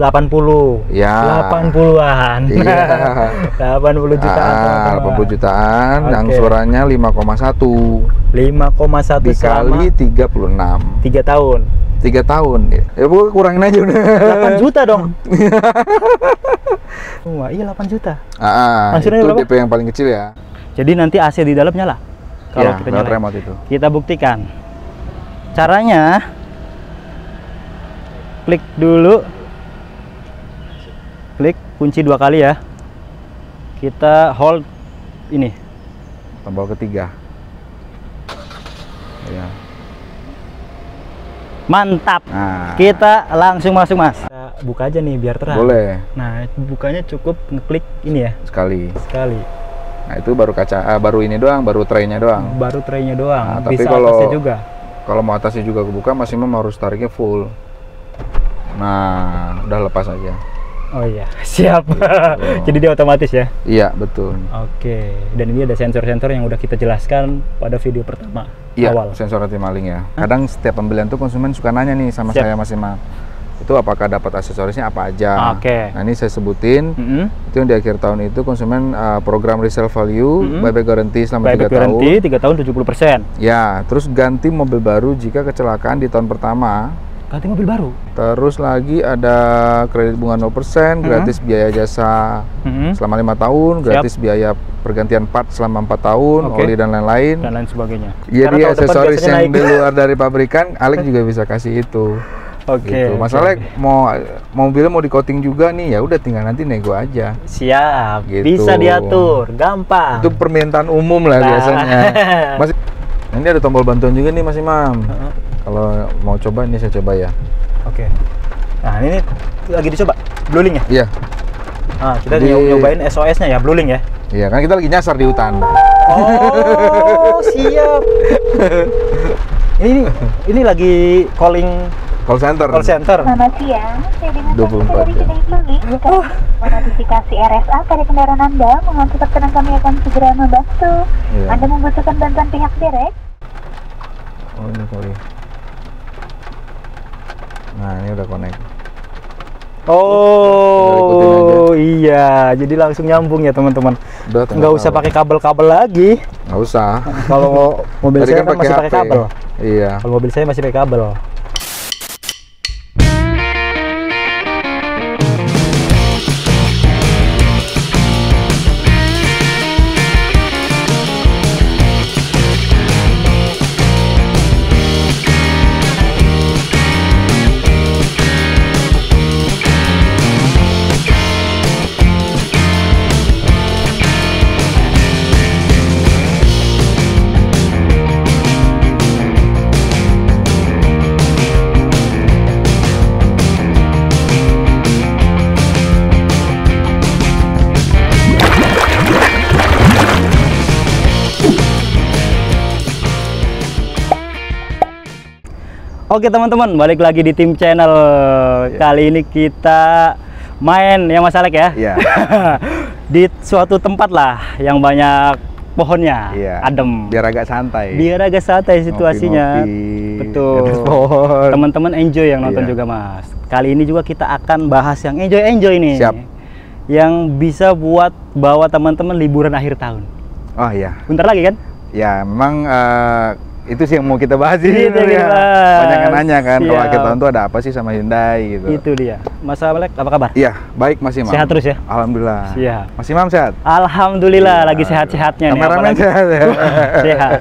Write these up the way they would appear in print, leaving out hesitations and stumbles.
80. Ya. 80-an. Iya. 80 jutaan. 80 jutaan, Oke. angsurannya 5,1 5,1 dikali selama 36. 3 tahun. 3 tahun. Ya pokoknya kurangin aja udah. 8 juta dong. Wah, iya 8 juta. Angsurannya Itu berapa? DP yang paling kecil ya. Jadi nanti AC di dalam nyala. Kalau Ya, kita lewat nyalain. remote itu. Kita buktikan. Caranya klik dulu. Klik kunci 2 kali ya. Kita hold ini. Tombol ketiga. Ya. Mantap. Nah, Kita langsung masuk, Mas. Kita buka aja nih biar terang. boleh Nah, bukanya cukup ngeklik ini ya, sekali. sekali. Nah, itu baru kaca, baru ini doang, baru traynya doang. Baru traynya doang. Nah, tapi Bisa kalau- atasnya juga. Kalau mau atasnya juga kebuka, maksimum harus tariknya full. Nah, udah lepas aja. Oh iya, siap. Jadi dia otomatis ya. Iya, betul. Oke. Dan ini ada sensor-sensor yang udah kita jelaskan pada video pertama Iya, awal. sensor anti maling ya. Kadang setiap pembelian tuh konsumen suka nanya nih sama Siap. saya Mas Imam. Itu apakah dapat aksesorisnya apa aja? Oke. Nah, ini saya sebutin. Mm-hmm. Itu yang di akhir tahun itu konsumen program resale value, buyback guarantee selama 3 Buyback tahun. guarantee 3 tahun 70%. Ya, terus ganti mobil baru jika kecelakaan di tahun pertama. Ganti mobil baru. Terus lagi ada kredit bunga 0%, gratis biaya jasa Mm-hmm. selama 5 tahun, gratis biaya pergantian part selama 4 tahun, Oke. oli dan lain-lain. Dan lain sebagainya. Jadi Karena tahun depan aksesoris biasanya yang naik. di luar dari pabrikan, Alex juga bisa kasih itu. Oke. Gitu. Mas oke, Alex mau mobilnya mau di coating juga nih, ya udah tinggal nanti nego aja. Siap. Gitu. Bisa diatur, gampang. Itu permintaan umum lah Nah. biasanya. Mas, ini ada tombol bantuan juga nih Mas Imam. Heeh. Kalau mau coba ini saya coba ya. Oke. Nah, ini lagi dicoba Blue Link ya? Iya, Nah, kita Jadi- nyobain SOS-nya ya, Blue Link ya. iya kan kita lagi nyasar di hutan. Oh, siap. Ini lagi calling Call center. call center. Selamat siang, saya dengan 24 dari jam. Kedai Suling. Menotifikasi RSA pada kendaraan Anda, mohon tetap tenang, kami akan segera membantu. Iya. Anda membutuhkan bantuan pihak direct? Oh ini kali. Nah ini udah connect. Oh iya, jadi langsung nyambung ya teman-teman. Udah, Nggak usah pakai kabel-kabel lagi. Nggak usah. Kalau mobil Tadi saya kan masih pakai HP. kabel. Iya. Kalau mobil saya masih pakai kabel. Oke teman-teman, balik lagi di Tim Channel. Kali ini kita main ya Mas Alek ya. Iya. Di suatu tempat lah yang banyak pohonnya, Iya. adem. Biar agak santai. Biar agak santai situasinya. Ngopi-ngopi Betul. di atas pohon. Teman-teman enjoy yang nonton Iya. juga Mas. Kali ini juga kita akan bahas yang enjoy nih. Siap. Yang bisa buat bawa teman-teman liburan akhir tahun. Oh iya. Bentar lagi kan? Ya memang itu sih yang mau kita bahas ini. Itu sebenarnya. dibahas. Banyak yang nanya kan kalau Siap. akhir tahun tuh ada apa sih sama Hyundai gitu. Itu dia. Mas Alek apa kabar? Iya, baik Mas Imam. Sehat terus ya? Alhamdulillah. Siap. Mas Imam sehat? Alhamdulillah Iya. lagi sehat-sehatnya nih. Kameramen apalagi- sehat ya? Sehat.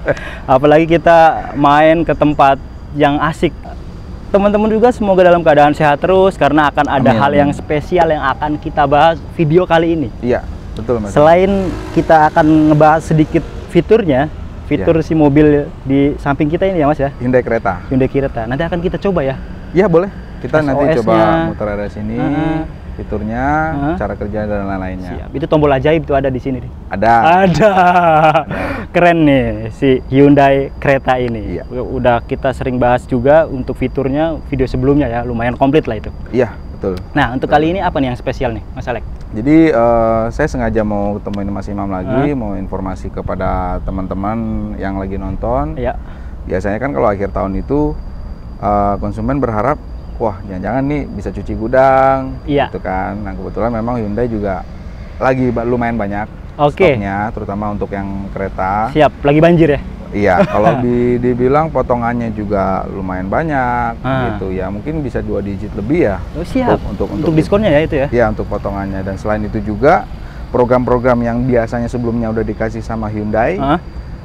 Apalagi kita main ke tempat yang asik. Teman-teman juga semoga dalam keadaan sehat terus karena akan ada Amin, hal amin. yang spesial yang akan kita bahas video kali ini. Iya, betul Mas. Selain kita akan ngebahas sedikit fiturnya, fitur Iya. si mobil di samping kita ini ya Mas ya, Hyundai Creta. Hyundai Creta. Nanti akan kita coba ya. Iya boleh. Kita nanti SOS-nya. coba muter area sini, Heeh. fiturnya, Heeh. cara kerja dan lain-lainnya. Siap. Itu tombol ajaib tuh ada di sini nih. Ada. Ada. Keren nih si Hyundai Creta ini. Iya. Udah kita sering bahas juga untuk fiturnya video sebelumnya ya, lumayan komplit lah itu. Iya, betul. Nah, untuk kali ini apa nih yang spesial nih, Mas Alek? Jadi saya sengaja mau temuin Mas Imam lagi, mau informasi kepada teman-teman yang lagi nonton. Ya. Biasanya kan kalau akhir tahun itu konsumen berharap wah jangan-jangan nih bisa cuci gudang, Iya. gitu kan. Nah kebetulan memang Hyundai juga lagi lumayan banyak Oke. stoknya, terutama untuk yang kereta. Siap, lagi banjir ya? Iya, kalau dibilang potongannya juga lumayan banyak, gitu ya. Mungkin bisa 2 digit lebih ya. Oh, siap. Untuk diskonnya ya itu ya? Iya, untuk potongannya. Dan selain itu juga program-program yang biasanya sebelumnya udah dikasih sama Hyundai,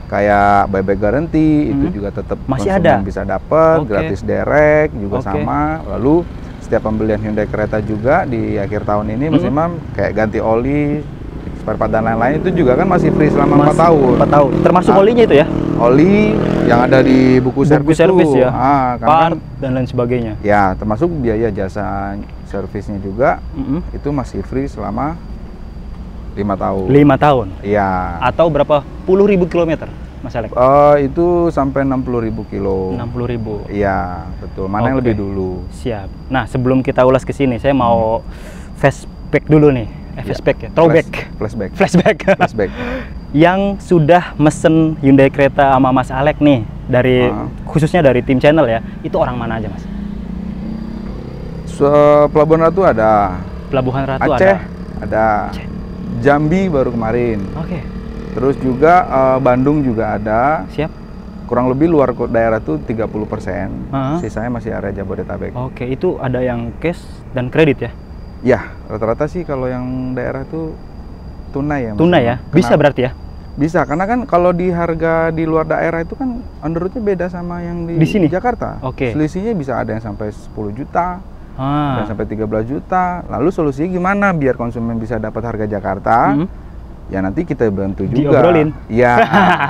kayak buyback guarantee itu juga tetap masih konsumen ada? bisa dapat, Oke. gratis derek juga Oke. sama. Lalu setiap pembelian Hyundai kereta juga di akhir tahun ini Mas Imam kayak ganti oli, spare part dan lain-lain itu juga kan masih free selama 4 tahun. 4 tahun. Termasuk Nah, olinya itu ya? Oli yang ada di buku servis tuh. ya? Karena Part dan lain sebagainya. ya termasuk biaya jasa servisnya juga itu masih free selama 5 tahun. 5 tahun? Iya. Atau berapa puluh ribu kilometer, Mas Alek? Itu sampai 60.000 kilo. 60.000. Iya, betul. Mana yang Oke. lebih dulu? Siap. Nah, sebelum kita ulas ke sini, saya mau flashback dulu nih. Flashback ya? Throwback. Flashback. Flashback. Flashback. Yang sudah mesen Hyundai kereta sama Mas Alek nih, dari khususnya dari tim channel ya, itu orang mana aja, Mas? Pelabuhan Ratu ada. Pelabuhan Ratu Aceh ada. ada. Jambi baru kemarin. Oke. Terus juga Bandung juga ada. Siap. Kurang lebih luar daerah tuh 30%. Sisanya masih area Jabodetabek. Oke, itu ada yang cash dan kredit ya? Ya, rata-rata sih kalau yang daerah tuh tunai ya. Tunai ya? Bisa berarti ya? Bisa, karena kan kalau di harga di luar daerah itu kan on the road-nya beda sama yang di sini? Jakarta. Oke. Selisihnya bisa ada yang sampai 10 juta, dan Ah. sampai 13 juta. Lalu solusinya gimana biar konsumen bisa dapat harga Jakarta? Ya nanti kita bantu juga. Diobrolin. Iya,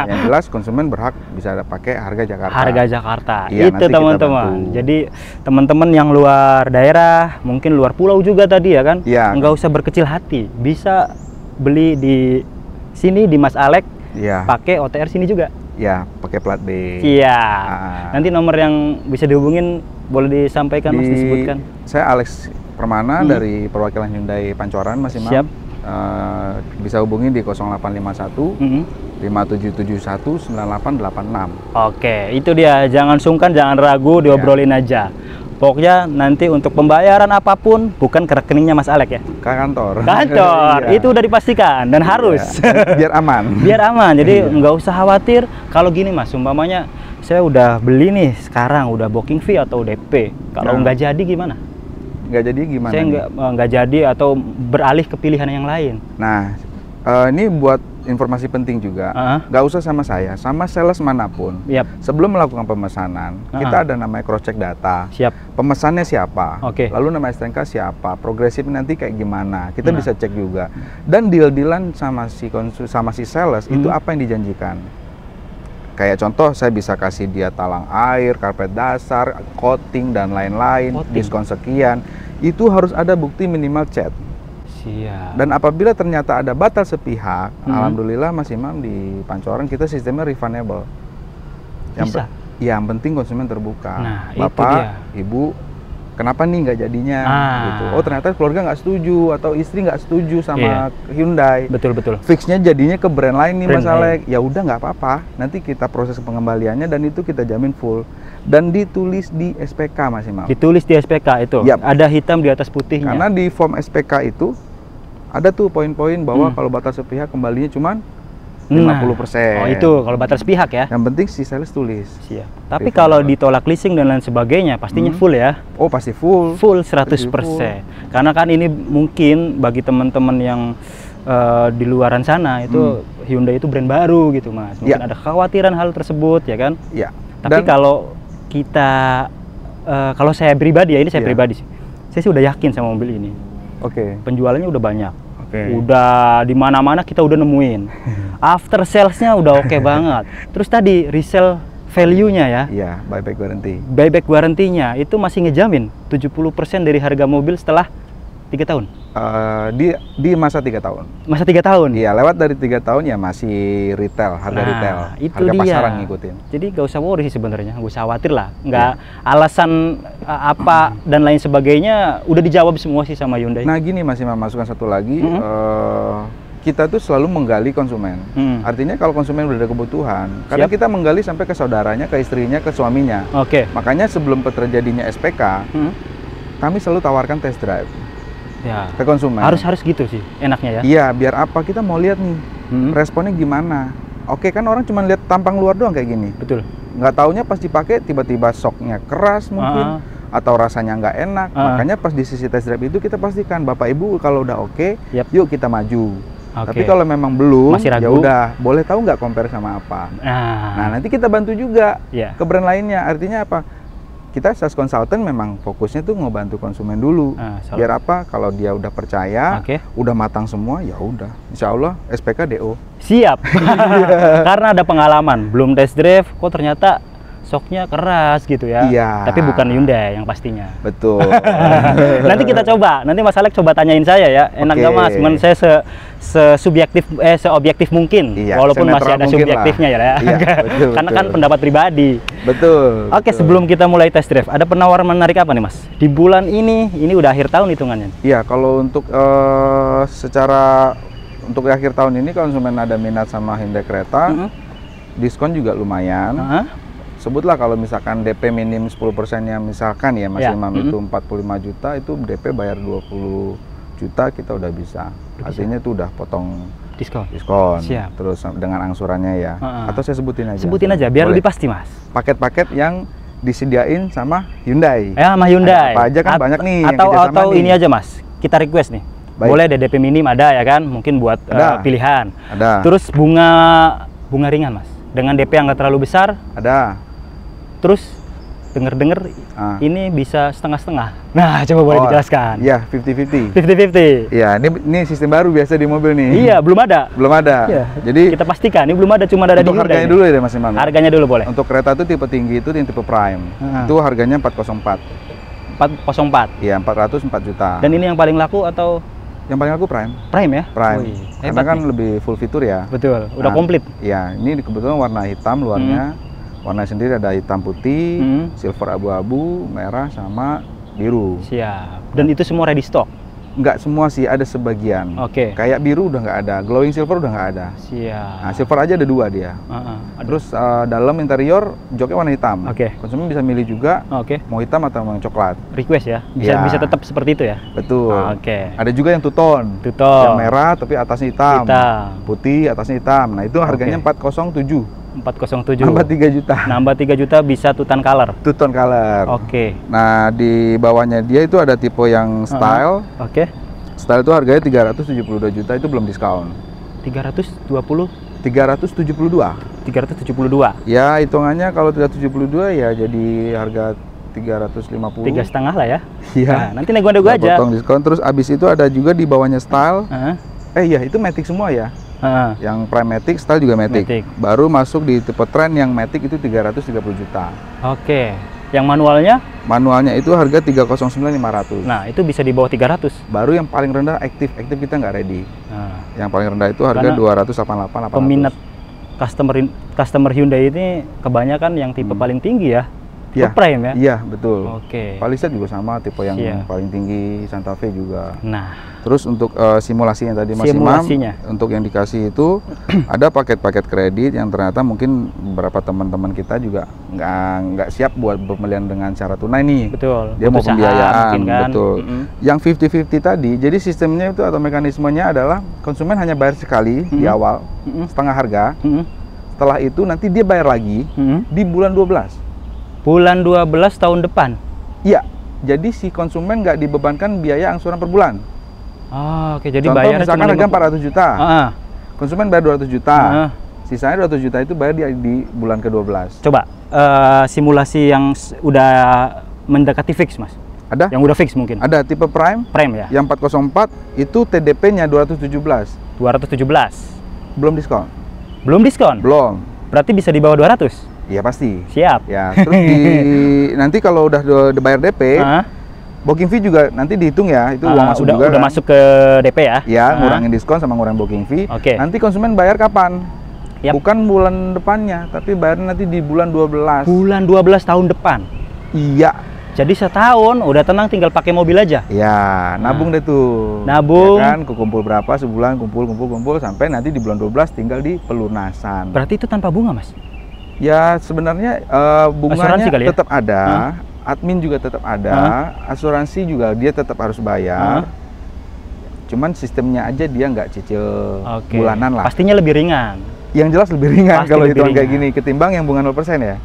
yang jelas konsumen berhak bisa pakai harga Jakarta. Harga Jakarta. Iya, Itu nanti kita teman-teman. bantu. Jadi teman-teman yang luar daerah, mungkin luar pulau juga tadi ya kan? Iya. Nggak usah berkecil hati. Bisa beli di sini di Mas Alek, Iya. pakai OTR sini juga. Ya, pakai plat B. Iya. Ah. Nanti nomor yang bisa dihubungin boleh disampaikan Mas, disebutkan. Saya Alex Permana dari perwakilan Hyundai Pancoran, Mas Imam. Siap. Bisa hubungi di 0851 5771 9886. Oke, itu dia. Jangan sungkan, jangan ragu, diobrolin aja. Pokoknya nanti untuk pembayaran apapun bukan ke rekeningnya Mas Alek ya. Ke kantor. Kantor, Iya. itu udah dipastikan dan harus. Biar aman. Biar aman. Jadi nggak usah khawatir. Kalau gini Mas, umpamanya saya udah beli nih sekarang, udah booking fee atau DP. Kalau nggak jadi gimana? Nggak jadi gimana? Saya nggak jadi atau beralih ke pilihan yang lain. Nah, ini buat informasi penting juga. Nggak usah sama saya, sama sales manapun. Yap. Sebelum melakukan pemesanan, kita ada namanya cross check data. Siap. Pemesannya siapa? Oke. Lalu nama STNK siapa? Progresif nanti kayak gimana? Kita bisa cek juga. Dan deal-dealan sama si sales itu apa yang dijanjikan? Kayak contoh, saya bisa kasih dia talang air, karpet dasar, coating dan lain-lain, diskon sekian. Itu harus ada bukti minimal chat. Siap. Dan apabila ternyata ada batal sepihak, alhamdulillah Mas Imam di Pancoran kita sistemnya refundable. Bisa. Yang penting konsumen terbuka. Nah, Bapak, itu dia. Ibu, kenapa nih nggak jadinya? Gitu. Oh ternyata keluarga nggak setuju atau istri nggak setuju sama Hyundai. Betul. Fixnya jadinya ke brand lain nih Brand Mas Alek. Ya udah nggak apa-apa. Nanti kita proses pengembaliannya dan itu kita jamin full. Dan ditulis di SPK Mas Imam. Ditulis di SPK itu. Yap. Ada hitam di atas putihnya. Karena di form SPK itu ada tuh poin-poin bahwa kalau batal sepihak kembalinya cuma 50%. Oh itu kalau batal sepihak ya. Yang penting si sales tulis. Siap. Tapi kalau ditolak leasing dan lain sebagainya pastinya full ya. Oh pasti full. Full 100%. Karena kan ini mungkin bagi teman-teman yang di luaran sana itu Hyundai itu brand baru gitu Mas. Mungkin ada kekhawatiran hal tersebut ya kan. Iya. Tapi kalau kita kalau saya pribadi ya, ini saya pribadi sih. Saya sih udah yakin sama mobil ini. Oke. Penjualannya udah banyak. Oke. Udah di mana-mana kita udah nemuin. After sales-nya udah oke banget. Terus tadi resale value-nya ya. Iya, buyback guarantee. Buyback guarantee-nya itu masih ngejamin 70% dari harga mobil setelah 3 tahun. Di masa 3 tahun. Masa 3 tahun? Iya, lewat dari 3 tahun ya masih retail, harga retail. Itu harga dia. pasaran ngikutin. Jadi gak usah worry sih sebenarnya, gak usah khawatir lah. Nggak alasan apa dan lain sebagainya udah dijawab semua sih sama Hyundai. Nah gini Mas Imam, masukkan satu lagi. Kita tuh selalu menggali konsumen. Artinya kalau konsumen udah ada kebutuhan, kadang kita menggali sampai ke saudaranya, ke istrinya, ke suaminya. Oke. Makanya sebelum terjadinya SPK, kami selalu tawarkan test drive Ya. ke konsumen. Harus gitu sih enaknya ya. Iya, biar apa? Kita mau lihat nih responnya gimana. Oke, kan orang cuma lihat tampang luar doang kayak gini. Betul. Nggak taunya pas dipakai tiba-tiba shocknya keras mungkin, atau rasanya nggak enak. Makanya pas di sisi test drive itu kita pastikan, Bapak Ibu kalau udah oke, yuk kita maju. Tapi kalau memang belum, ya udah, boleh tahu nggak compare sama apa. Nah, nanti kita bantu juga ke brand lainnya. Artinya apa? Kita sales consultant memang fokusnya tuh ngebantu konsumen dulu. Biar apa? Kalau dia udah percaya, udah matang semua, ya udah. Insya Allah SPK DO. Siap. Karena ada pengalaman, belum test drive, kok ternyata shocknya keras gitu ya. Iya. Tapi bukan Hyundai yang pastinya. Betul. Nanti kita coba. Nanti Mas Alex coba tanyain saya ya. Enak gak Mas? Cuman saya seobjektif mungkin. Iya, walaupun masih ada subjektifnya ya. Iya, betul, karena kan pendapat pribadi. Betul. Oke, sebelum kita mulai test drive, ada penawaran menarik apa nih Mas? Di bulan ini udah akhir tahun hitungannya. Iya, kalau untuk untuk akhir tahun ini konsumen ada minat sama Hyundai Creta, diskon juga lumayan. Sebutlah kalau misalkan DP minim 10%-nya misalkan ya Mas Imam itu 45 juta, itu DP bayar 20 juta kita udah bisa. Artinya itu udah potong diskon. Siap. Terus dengan angsurannya ya. Atau saya sebutin aja. Sebutin aja biar lebih pasti Mas. Paket-paket yang disediain sama Hyundai. Ya, sama Hyundai. Apa aja kan banyak nih atau ini aja Mas. Kita request nih. Baik. Boleh DP minim ada ya kan? Mungkin buat pilihan. Ada. Terus bunga ringan Mas. Dengan DP yang nggak terlalu besar. Ada. Terus denger ini bisa setengah-setengah. Nah, coba boleh dijelaskan. Iya, 50-50. 50-50. Iya, ini sistem baru biasa di mobil nih. Iya, belum ada. Belum ada. Iya. Jadi kita pastikan ini belum ada, cuma ada di Hyundai. Harganya dulu ya Mas Imam. Harganya dulu boleh. Untuk kereta itu tipe tinggi itu tipe Prime. Itu harganya 404. 404. Iya, 404 juta. Dan ini yang paling laku atau yang paling laku Prime? Prime ya? Prime. Karena kan lebih full fitur ya. Betul, udah komplit. Iya, ini kebetulan warna hitam luarnya. Warna sendiri ada hitam putih, silver abu-abu, merah sama biru. Siap. Dan itu semua ready stock? Enggak semua sih, ada sebagian. Kayak biru udah nggak ada, glowing silver udah nggak ada. Siap. Nah, silver aja ada 2 dia. Terus dalam interior joknya warna hitam. Konsumen bisa milih juga mau hitam atau mau coklat. Request ya? Bisa tetap seperti itu ya? Betul. Ada juga yang two-tone. Yang merah tapi atasnya hitam. Putih atasnya hitam. Nah itu harganya 407. 407. Nambah 3 juta. Nambah 3 juta bisa two-tone color. Two-tone color. Nah, di bawahnya dia itu ada tipe yang style. Style itu harganya 372 juta, itu belum diskon. 320? 372. 372. Ya, hitungannya kalau 372 ya jadi harga 350. 3,5 lah ya. Iya. Nah, nanti nego-nego aja. Potong diskon. Terus abis itu ada juga di bawahnya style. Iya, itu Matic semua ya. Yang Prime Matic, Style juga Matic. Baru masuk di tipe Trend yang Matic itu 330 juta. Yang manualnya? Manualnya itu harga 309.500. Nah, itu bisa di bawah 300. Baru yang paling rendah aktif kita nggak ready. Yang paling rendah itu harga 288.800. Peminat customer Hyundai ini kebanyakan yang tipe paling tinggi ya. Prime ya? Iya, betul. Palisade juga sama, tipe yang paling tinggi, Santa Fe juga. Nah, terus untuk simulasinya tadi Mas Imam, untuk yang dikasih itu ada paket-paket kredit yang ternyata mungkin beberapa teman-teman kita juga nggak siap buat pembelian dengan cara tunai nih. Betul. Dia mau pembiayaan, kan? betul. Yang 50-50 tadi, jadi sistemnya itu atau mekanismenya adalah konsumen hanya bayar sekali di awal, setengah harga. Setelah itu nanti dia bayar lagi di bulan 12. Bulan 12 tahun depan? Iya, jadi si konsumen nggak dibebankan biaya angsuran per bulan. Jadi contoh bayar misalkan harga 400 juta, konsumen bayar 200 juta, sisanya 200 juta itu bayar di bulan ke-12. Coba, simulasi yang udah mendekati fix Mas? Ada? Yang udah fix mungkin? Ada, tipe Prime ya? Yang 404 itu TDP-nya 217. 217? Belum diskon. Belum diskon? Belum. Berarti bisa di bawah 200? Iya pasti. Siap. Ya, terus nanti kalau udah bayar DP, booking fee juga nanti dihitung ya, itu uang masuk juga. Udah masuk ke DP ya? Ya, ngurangin diskon sama ngurangin booking fee. Nanti konsumen bayar kapan? Bukan bulan depannya, tapi bayar nanti di bulan 12. Bulan 12 tahun depan? Iya. Jadi setahun udah tenang tinggal pakai mobil aja? Ya, nabung deh tuh. Nabung. Ya kan, kumpul berapa sebulan, kumpul sampai nanti di bulan 12 tinggal di pelunasan. Berarti itu tanpa bunga Mas? Ya sebenarnya bunganya tetap ada, admin juga tetap ada, asuransi juga dia tetap harus bayar. Cuman sistemnya aja dia nggak cicil bulanan lah. Pastinya lebih ringan. Yang jelas lebih ringan kalau hitungan kayak ringan. gini ketimbang yang bunga 0% ya.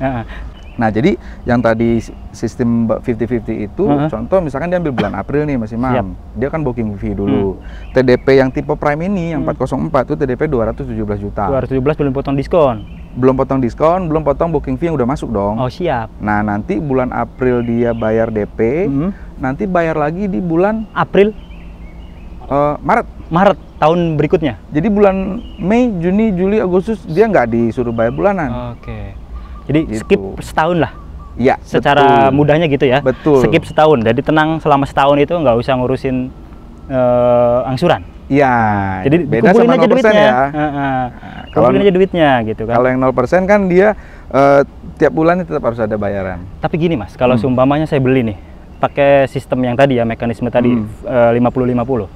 Nah, jadi yang tadi sistem 50-50 itu, contoh misalkan dia ambil bulan April nih Mas Imam, dia kan booking fee dulu. TDP yang tipe prime ini, yang 404 itu TDP 217 juta. 217 belum potong diskon. Belum potong diskon, belum potong booking fee yang udah masuk dong. Oh, siap. Nah, nanti bulan April dia bayar DP, nanti bayar lagi di bulan April, Maret tahun berikutnya. Jadi bulan Mei, Juni, Juli, Agustus dia nggak disuruh bayar bulanan. Oke. Jadi Gitu. skip setahun lah. Iya, Secara mudahnya gitu ya. Betul. Skip setahun. Jadi tenang selama setahun itu nggak usah ngurusin angsuran. Iya. Jadi beda dikumpulin sama aja 0% duitnya. ya. Kumpulin aja duitnya gitu kan. Kalau yang 0% kan dia tiap bulan tetap harus ada bayaran. Tapi gini Mas, kalau seumpamanya saya beli nih pakai sistem yang tadi ya, mekanisme tadi 50-50.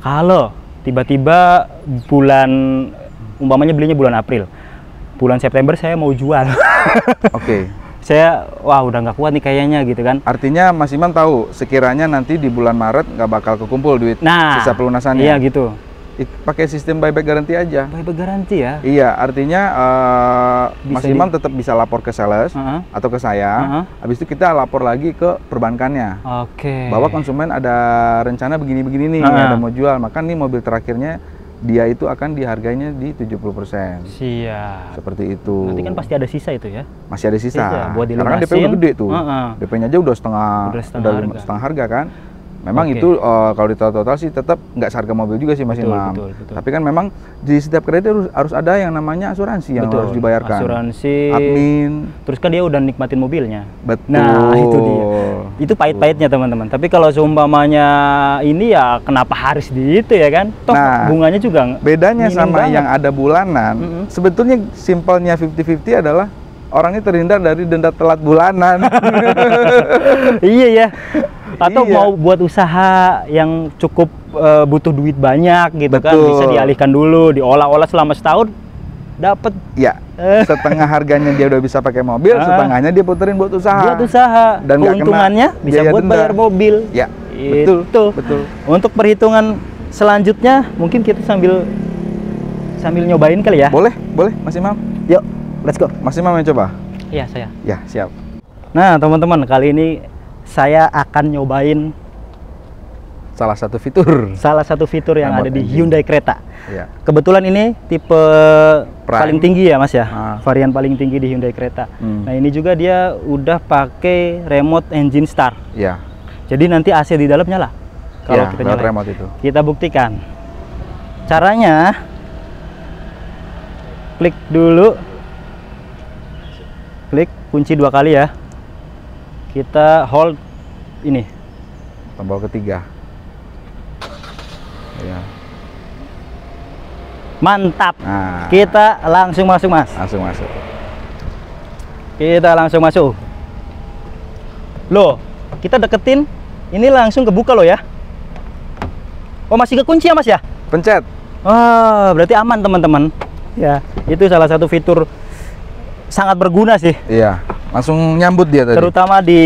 Kalau tiba-tiba bulan umpamanya belinya bulan April, bulan September saya mau jual. Oke. Saya udah nggak kuat nih kayaknya gitu kan. Artinya Mas Iman tahu sekiranya nanti di bulan Maret nggak bakal kekumpul duit sisa pelunasannya. Iya gitu. Pakai sistem buyback garanti aja. Buyback garanti ya. Iya, artinya Mas Imam tetap bisa lapor ke sales atau ke saya. Habis itu kita lapor lagi ke perbankannya. Oke. Bahwa konsumen ada rencana begini-begini nih, ada mau jual, maka nih mobil terakhirnya dia itu akan dihargainya di 70%. Siap. Seperti itu. Nanti kan pasti ada sisa itu ya. Masih ada sisa. Buat karena kan DP udah gede tuh. DP-nya aja udah setengah harga kan. Memang itu kalau di total sih tetap nggak seharga mobil juga sih Mas Imam. Betul. Tapi kan memang di setiap kredit harus ada yang namanya asuransi yang harus dibayarkan. Asuransi. Admin. Terus kan dia udah nikmatin mobilnya. Betul. Nah itu dia. Itu pahit-pahitnya teman-teman. Tapi kalau seumpamanya ini ya kenapa harus di itu ya kan? Toh bunganya juga bedanya sama banget. Yang ada bulanan. Sebetulnya simpelnya 50-50 adalah orangnya terhindar dari denda telat bulanan. Iya ya. Atau mau buat usaha yang cukup butuh duit banyak gitu. Betul. Kan bisa dialihkan dulu, diolah-olah selama setahun dapat ya setengah harganya dia udah bisa pakai mobil, setengahnya dia puterin buat usaha. Dan keuntungannya bisa buat denda. Bayar mobil. Ya, betul. Untuk perhitungan selanjutnya mungkin kita sambil nyobain kali ya. Boleh Mas Imam. Yuk, let's go. Mas Imam yang coba? Iya, saya. Ya, siap. Nah, teman-teman, kali ini saya akan nyobain salah satu fitur yang ada di Hyundai Creta. Ya. Kebetulan ini tipe paling tinggi ya Mas ya, varian paling tinggi di Hyundai Creta. Nah ini juga dia udah pakai remote engine start. Ya. Jadi nanti AC di dalam nyala. Kalau kita nyalain remote itu. Kita buktikan. Caranya klik dulu, klik kunci 2 kali ya. Kita hold ini tombol ketiga. Ya. Mantap. Kita langsung masuk Mas. Kita langsung masuk. Loh, kita deketin, ini langsung kebuka loh ya. Oh masih kekunci ya Mas ya? Pencet. Berarti aman teman-teman. Ya, itu salah satu fitur sangat berguna sih. Iya. Langsung nyambut dia tadi. Terutama di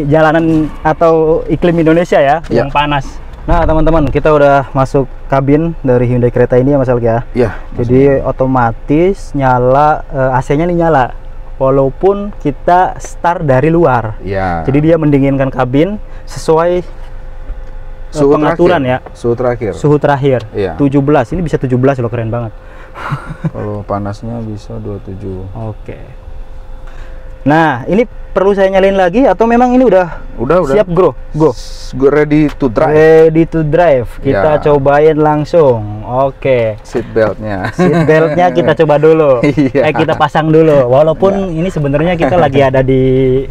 jalanan atau iklim Indonesia ya, yang panas. Nah teman-teman, kita udah masuk kabin dari Hyundai Creta ini ya Mas Alki ya. Iya. Jadi otomatis nyala, AC-nya nih nyala. Walaupun kita start dari luar. Iya. Jadi dia mendinginkan kabin sesuai suhu pengaturan terakhir. Ya. Suhu terakhir. Iya. 17. Ini bisa 17 loh, keren banget. Kalau panasnya bisa 27. Oke. Nah, ini perlu saya nyalain lagi atau memang ini udah siap go? Ready to drive. Ready to drive. Kita cobain langsung. Oke. Seat beltnya kita coba dulu. Kita pasang dulu. Walaupun ini sebenarnya kita lagi ada di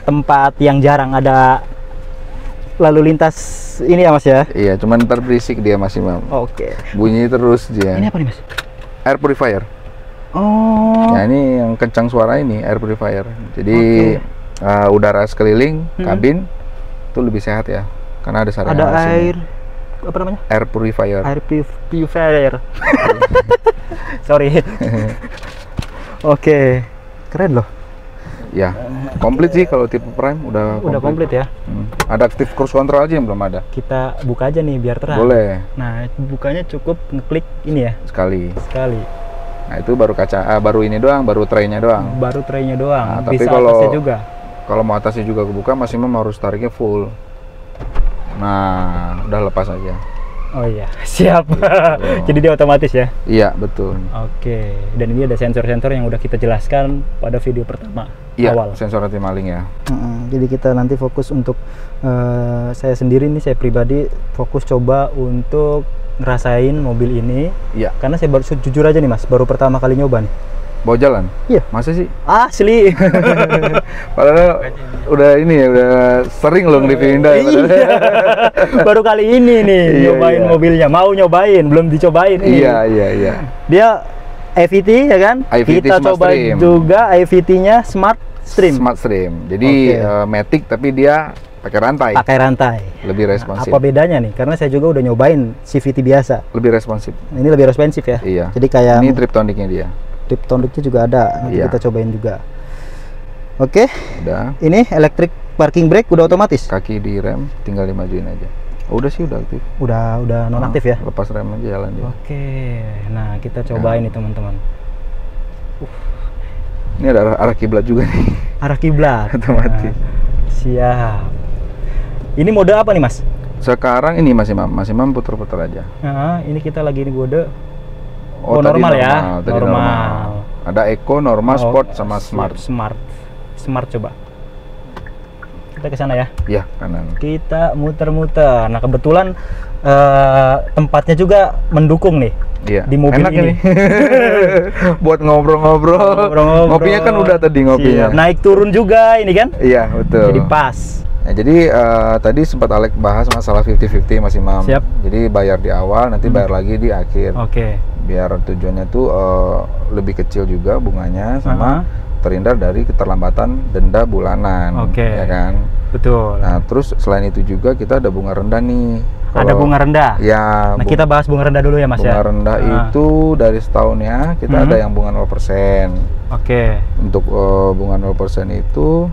tempat yang jarang ada lalu lintas ini ya Mas ya. Iya, cuman ntar berisik dia Mas Imam. Oke. Bunyi terus dia. Ini apa nih Mas? Air purifier. Oh. Nah ini yang kencang suara ini air purifier. Jadi udara sekeliling kabin itu lebih sehat ya, karena ada saringan. Ada air apa namanya? Air purifier. Air purifier. Sorry. Oke, keren loh. Ya, komplit sih kalau tipe Prime udah komplit ya. Ada active cruise control aja yang belum ada. Kita buka aja nih biar terang. Boleh. Nah, bukanya cukup ngeklik ini ya. Sekali. Nah, itu baru kaca, baru ini doang, baru tray-nya doang. Baru tray-nya doang. Nah, tapi bisa kalau atasnya juga. Kalau mau atasnya juga kebuka, maksimum harus tariknya full. Nah, udah lepas aja. Oh iya, siap. Jadi dia otomatis ya? Iya, betul. Oke, dan ini ada sensor-sensor yang udah kita jelaskan pada video pertama awal. Sensor anti maling ya. Jadi kita nanti fokus untuk saya sendiri nih, saya pribadi fokus coba untuk ngerasain mobil ini. Iya. Karena saya baru jujur aja nih Mas, baru pertama kali nyoba nih. Bawa jalan? Iya. Masa sih? Asli. Padahal udah ini ya, udah sering loh nge-reviewin Hyundai. Iya. Baru kali ini nih nyobain mobilnya, mau nyobain, belum dicobain ini. Iya. Dia IVT ya kan? IVT kita Smart coba Stream. juga IVT-nya Smart Stream. Smart Stream. Jadi Matic tapi dia pakai rantai. Pakai rantai. Lebih responsif. Apa bedanya nih? Karena saya juga udah nyobain CVT biasa. Lebih responsif. Ini lebih responsif ya? Iya. Jadi kayak ini Triptonic-nya dia. Triptonic-nya juga ada. Nanti kita cobain juga. Oke. Udah. Ini electric parking brake udah otomatis. Kaki di rem tinggal dimajuin aja. Oh, udah sih, udah aktif. Udah non aktif ya? Lepas rem aja jalan dia. Oke. Nah, kita cobain nih teman-teman. Ini ada arah kiblat juga nih. Arah kiblat. Otomatis. Siap. Ini mode apa nih, Mas? Sekarang ini masih mampu puter-puter aja. Nah, ini kita lagi di mode normal ya. Normal. Ada Eco, normal, sport sama smart. Smart coba. Kita ke sana ya. Iya, kanan. Kita muter-muter. Nah, kebetulan tempatnya juga mendukung nih. Iya. Di mobil enak ini. Buat ngobrol-ngobrol. Ngopinya kan udah tadi ngopinya. Siap. Naik turun juga ini kan? Iya, betul. Jadi pas. Nah, jadi tadi sempat Alek bahas masalah 50-50 Mas Imam. Siap. Jadi bayar di awal, nanti bayar lagi di akhir. Oke. Biar tujuannya tuh lebih kecil juga bunganya sama terhindar dari keterlambatan denda bulanan. Oke. Ya kan? Betul. Nah, terus selain itu juga kita ada bunga rendah nih. Ada bunga rendah? Ya. Nah, kita bahas bunga rendah dulu ya Mas bunga ya? Bunga rendah itu dari setahunnya kita ada yang bunga 0%. Oke. Untuk bunga 0% itu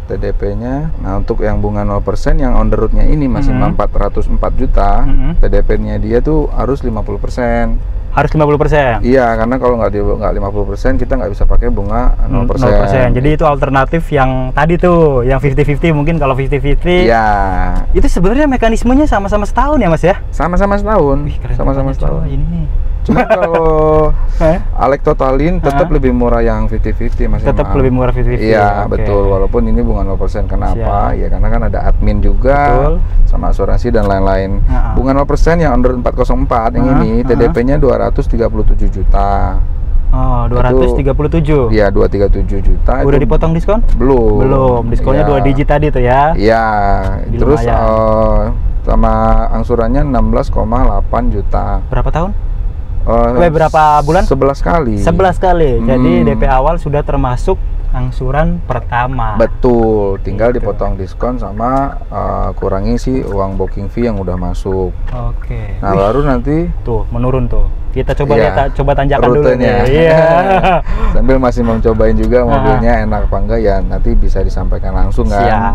TDP-nya, nah untuk yang bunga 0% yang on the road-nya ini masih 404 juta, TDP-nya dia tuh harus 50%. Harus 50%? Iya, karena kalau nggak 50% kita nggak bisa pakai bunga 0%. Jadi itu alternatif yang tadi tuh, yang 50-50 mungkin kalau 50-50. Iya. Itu sebenarnya mekanismenya sama-sama setahun ya Mas ya? Sama-sama setahun. Wih, keren sama-sama setahun. Ini. Cuma kalau Alek totalin tetap lebih murah yang 50-50 Mas. Tetap lebih murah 50-50. Iya, betul. Walaupun ini bunga 0%. Kenapa? Ya karena kan ada admin juga, sama asuransi dan lain-lain. Bunga 0% yang under 404 yang ini TDP-nya 237 juta. Oh, 237. Iya, 237 juta. Udah dipotong diskon? Belum. Diskonnya 2 digit tadi tuh ya. Iya. Terus sama angsurannya 16,8 juta. Berapa tahun? Berapa bulan? 11 kali. 11 kali. Jadi DP awal sudah termasuk angsuran pertama. Betul. Tinggal dipotong diskon sama kurangi sih uang booking fee yang udah masuk. Oke. Nah, baru nanti tuh menurun tuh. Kita coba lihat, coba tanjakan rutenya dulu nih. Iya. Sambil masih mau cobain juga mobilnya enak apa enggak ya, nanti bisa disampaikan langsung kan. Siap.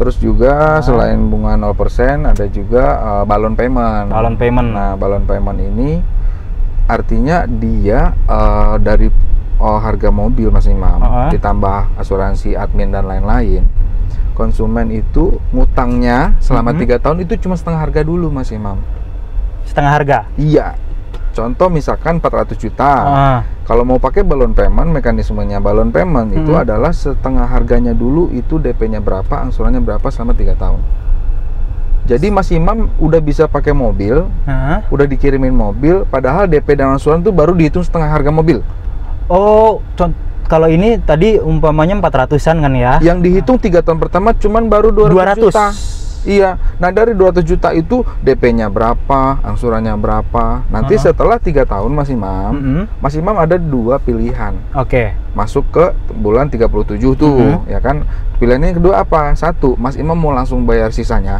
Terus juga selain bunga 0% ada juga balon payment. Balon payment. Nah, balon payment ini artinya dia dari harga mobil Mas Imam ditambah asuransi, admin dan lain-lain. Konsumen itu ngutangnya selama 3 tahun itu cuma setengah harga dulu Mas Imam. Setengah harga? Iya. Contoh misalkan 400 juta. Kalau mau pakai balon payment, mekanismenya balon payment itu adalah setengah harganya dulu, itu DP-nya berapa, angsurannya berapa selama 3 tahun. Jadi Mas Imam udah bisa pakai mobil, udah dikirimin mobil, padahal DP dan angsuran itu baru dihitung setengah harga mobil. Oh, kalau ini tadi umpamanya 400-an kan ya? Yang dihitung 3 tahun pertama cuman baru 200 juta. Iya, nah dari 200 juta itu DP-nya berapa, angsurannya berapa. Nanti setelah 3 tahun Mas Imam, Mas Imam ada 2 pilihan. Oke. Masuk ke bulan 37 tuh, ya kan. Pilihannya yang kedua apa? 1, Mas Imam mau langsung bayar sisanya,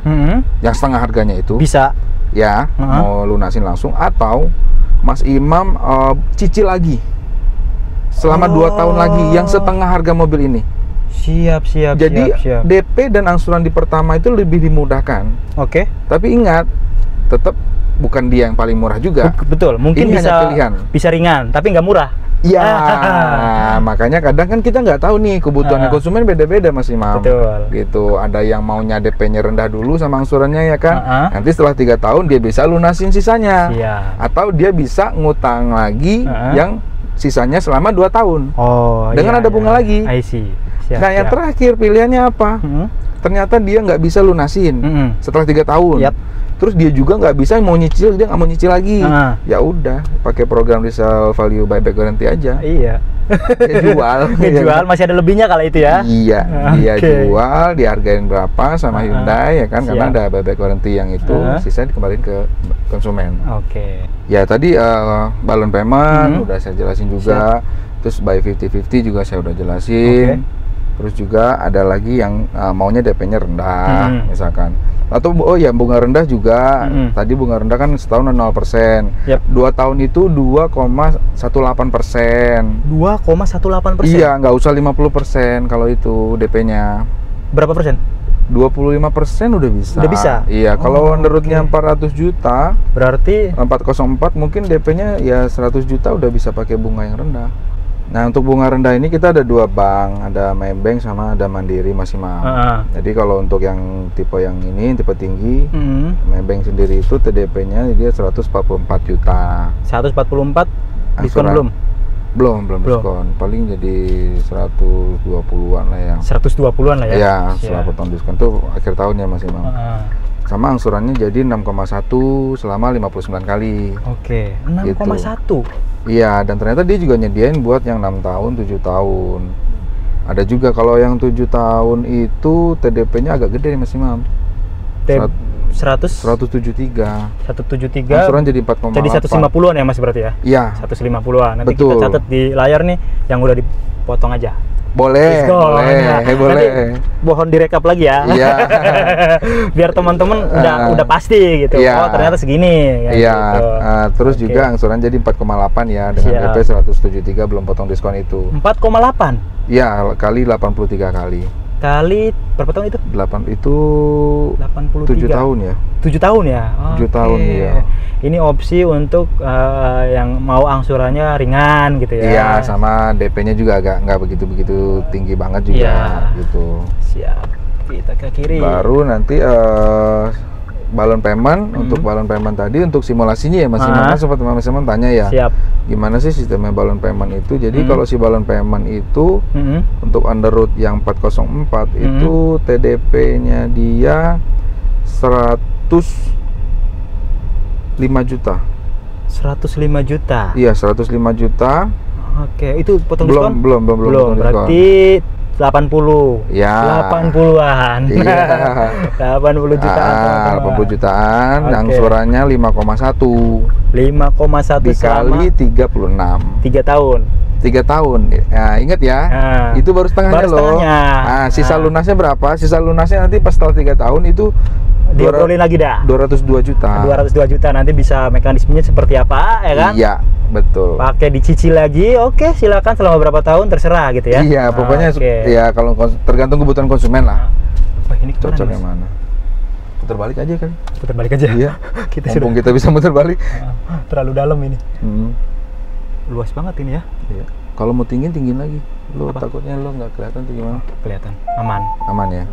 yang setengah harganya itu. Bisa. Ya, mau lunasin langsung. Atau Mas Imam cicil lagi. selama 2 tahun lagi, yang setengah harga mobil ini. Siap. Jadi DP dan angsuran di pertama itu lebih dimudahkan. Oke. Tapi ingat, tetap bukan dia yang paling murah juga. Betul, mungkin ini hanya pilihan. Bisa ringan, tapi nggak murah. Iya, makanya kadang kan kita nggak tahu nih kebutuhan konsumen beda-beda Mas Imam. Betul. Gitu, ada yang maunya DP-nya rendah dulu sama angsurannya ya kan. Nanti setelah 3 tahun dia bisa lunasin sisanya. Atau dia bisa ngutang lagi yang sisanya selama 2 tahun. Dengan ada bunga lagi. I see. Nah, yang terakhir pilihannya apa? Ternyata dia nggak bisa lunasin setelah 3 tahun. Terus dia juga nggak bisa mau nyicil, dia nggak mau nyicil lagi. Ya udah, pakai program resale value buyback guarantee aja. Iya. Dia jual. Jual masih ada lebihnya kalau itu ya. Iya, dia jual, dihargain berapa sama Hyundai ya kan, karena ada buyback guarantee yang itu, sisa dikembaliin ke konsumen. Ya tadi balloon payment udah saya jelasin juga. Terus by 50-50 juga saya udah jelasin. Terus juga ada lagi yang maunya DP-nya rendah, misalkan. Atau bunga rendah juga. Tadi bunga rendah kan setahun 0%. 2 tahun itu 2,18%. 2,18%? Iya, nggak usah 50% kalau itu DP-nya. Berapa persen? 25% udah bisa. Udah bisa? Iya, kalau underrootnya 400 juta, berarti 404 mungkin DP-nya ya 100 juta udah bisa pakai bunga yang rendah. Nah, untuk bunga rendah ini kita ada 2 bank, ada Maybank sama ada Mandiri Mas Imam. Jadi kalau untuk yang tipe yang ini, tipe tinggi, Maybank sendiri itu TDP-nya dia 144 juta. 144 diskon belum? Belum diskon. Paling jadi 120-an lah ya. 120-an lah ya? Iya, setelah potong diskon tuh akhir tahun ya Mas Imam. Sama angsurannya jadi 6,1 selama 59 kali. 6,1? Gitu. Iya, dan ternyata dia juga nyediain buat yang 6 tahun, 7 tahun. Ada juga kalau yang 7 tahun itu TDP-nya agak gede Mas Imam. 173. Angsuran jadi 4,8. Jadi 150-an ya Mas berarti ya? Iya. 150-an. Nanti kita catat di layar nih yang udah dipotong aja. Boleh. Nanti mohon direkap lagi ya. Iya. Biar teman-teman udah pasti gitu. Oh, ternyata segini. Iya. Gitu. Terus juga angsuran jadi 4,8 ya dengan DP 173 belum potong diskon itu. 4,8? Iya, kali 83 kali. Kali berapa tahun itu? 7 tahun ya. 7 tahun ya? 7 tahun ya. Ini opsi untuk yang mau angsurannya ringan gitu ya? Iya, sama DP-nya juga agak nggak begitu tinggi banget juga gitu. Siap, kita ke kiri. Baru nanti balloon payment. Untuk balloon payment tadi untuk simulasinya ya Mas Imam, sempat Mas Imam tanya ya. Gimana sih sistemnya balloon payment itu? Jadi kalau si balloon payment itu untuk underroot yang 404 itu TDP-nya dia 105 juta. 105 juta? Iya, 105 juta. Itu potong diskon? Belum Berarti 80. Ya. 80-an. Iya. 80 jutaan. 80 jutaan, angsurannya 5,1. 5,1 dikali 36. 3 tahun. 3 tahun. Nah, ingat ya. Itu baru setengahnya loh. Nah, sisa lunasnya berapa? Sisa lunasnya nanti pas setelah 3 tahun itu diobrolin lagi dah. 202 juta. 202 juta, nanti bisa mekanismenya seperti apa ya kan? Iya, betul. Pakai dicicil lagi, silakan selama berapa tahun terserah gitu ya. Iya, pokoknya ya kalau tergantung kebutuhan konsumen lah. Ini cocok yang mana? Putar balik aja kan? Putar balik aja. Iya. Mumpung kita bisa muter balik. Terlalu dalam ini. Luas banget ini ya. Iya. Kalau mau tinggiin lagi. Lu takutnya lu nggak kelihatan tuh gimana? Kelihatan. Aman. Aman ya.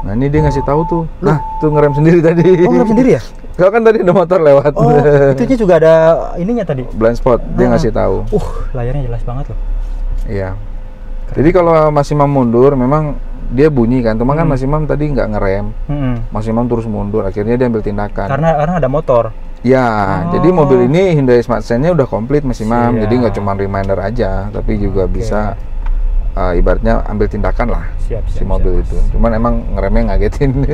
Nah, ini dia ngasih tahu tuh. Nah, tuh ngerem sendiri tadi. Oh, ngerem sendiri ya? Kalau kan tadi ada motor lewat. Oh, itunya juga ada ininya tadi. Blind spot, dia ngasih tahu. Layarnya jelas banget loh. Iya. Jadi kalau Mas Imam mundur, memang dia bunyi kan. Cuma kan Mas Imam tadi nggak ngerem. Mas Imam terus mundur, akhirnya dia ambil tindakan. Karena ada motor. Ya, jadi mobil ini Hyundai Smart Sense-nya udah komplit Mas Imam. Jadi nggak cuma reminder aja, tapi juga bisa ibaratnya ambil tindakan lah si mobil itu. Cuman emang ngeremnya ngagetin.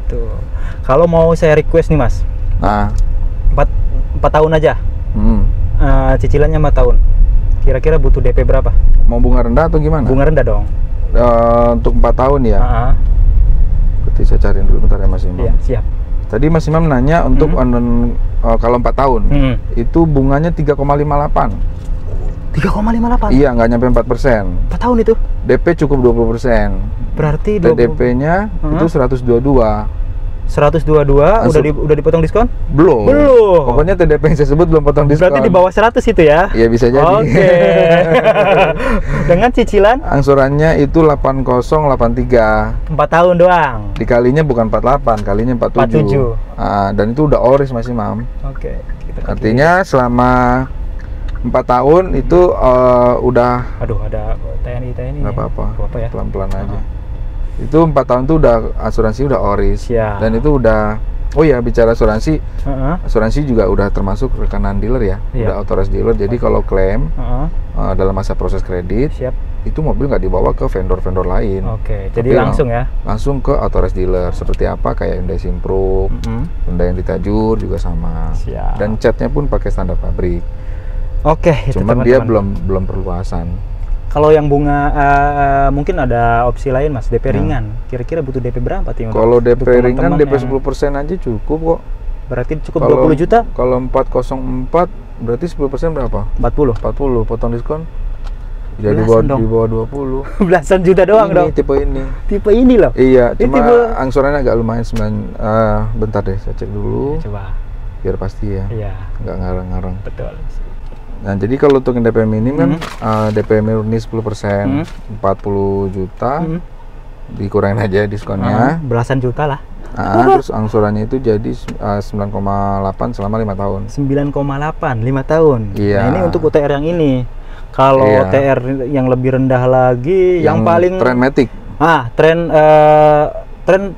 Tuh. Kalau mau saya request nih Mas, 4 tahun aja. Cicilannya 4 tahun. Kira-kira butuh DP berapa? Mau bunga rendah atau gimana? Bunga rendah dong. Untuk 4 tahun ya. Berarti saya cariin dulu bentar ya Mas Imam. Iya, siap. Tadi Mas Imam nanya untuk kalau 4 tahun itu bunganya 3,58. 3,58. Iya, nggak nyampe 4%. 4 tahun itu. DP cukup 20%. Berarti DP-nya itu 122. 122 udah dipotong diskon? Belum. Pokoknya TDP yang saya sebut belum potong diskon. Berarti di bawah 100 itu ya? Iya, bisa jadi. Oke. Dengan cicilan? Angsurannya itu 8083. 4 tahun doang. Dikalinya bukan 48, kalinya 47. Dan itu udah oris Mas Imam. Oke. Artinya selama 4 tahun itu udah. Aduh, ada TNI. Nggak apa-apa ya? Pelan-pelan aja. Itu 4 tahun tuh udah asuransi udah oris. Ya. Dan itu udah. Oh ya, bicara asuransi, asuransi juga udah termasuk rekanan dealer ya, udah authorized dealer. Jadi kalau klaim dalam masa proses kredit, itu mobil nggak dibawa ke vendor-vendor lain. Oke, jadi langsung ya? Langsung ke authorized dealer. Seperti apa kayak Hyundai Simpro, Hyundai Tajur juga sama. Siap. Dan catnya pun pakai standar pabrik. Oke, cuman dia belum perluasan. Kalau yang bunga mungkin ada opsi lain Mas, DP ringan. Kira-kira butuh DP berapa Ting? Kalau DP ringan DP 10% aja cukup kok. Berarti cukup 20 juta? Kalau 404 berarti 10% berapa? 40 potong diskon. Jadi di bawah 20. Belasan juta doang dong. Tipe ini loh. Iya, cuma angsurannya agak lumayan 9. Bentar deh, saya cek dulu. Coba. Biar pasti ya. Iya. Nggak ngarang-ngarang. Betul. Nah, jadi kalau untuk yang DP minim kan DP murni 10%, 40 juta, dikurangin aja diskonnya. Belasan juta lah. Terus angsurannya itu jadi 9,8 selama 5 tahun. 9,8 5 tahun. Iya. Nah, ini untuk UTR yang ini. Kalau UTR yang lebih rendah lagi, yang paling Trend Matic. Trend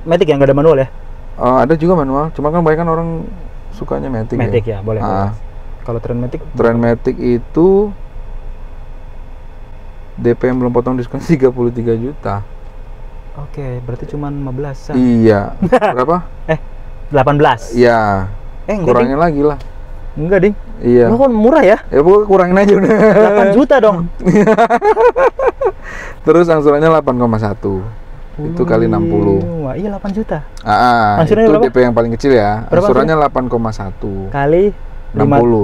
Matic yang nggak ada manual ya? Ada juga manual, cuma kan banyak orang sukanya Matic. Matic ya, boleh. Kalau Trend Matic itu DP yang belum potong diskon 33 juta. Oke, berarti cuma 15-an. Iya. Berapa? 18. Iya. Kurangin lagi lah. Enggak, Ding. Iya. Lo kan murah ya? Ya pokoknya kurangin aja udah. 8 juta dong. Terus angsurannya 8,1. Itu kali 60. Wah, iya 8 juta. Itu berapa? DP yang paling kecil ya. Angsurannya 8,1 kali 60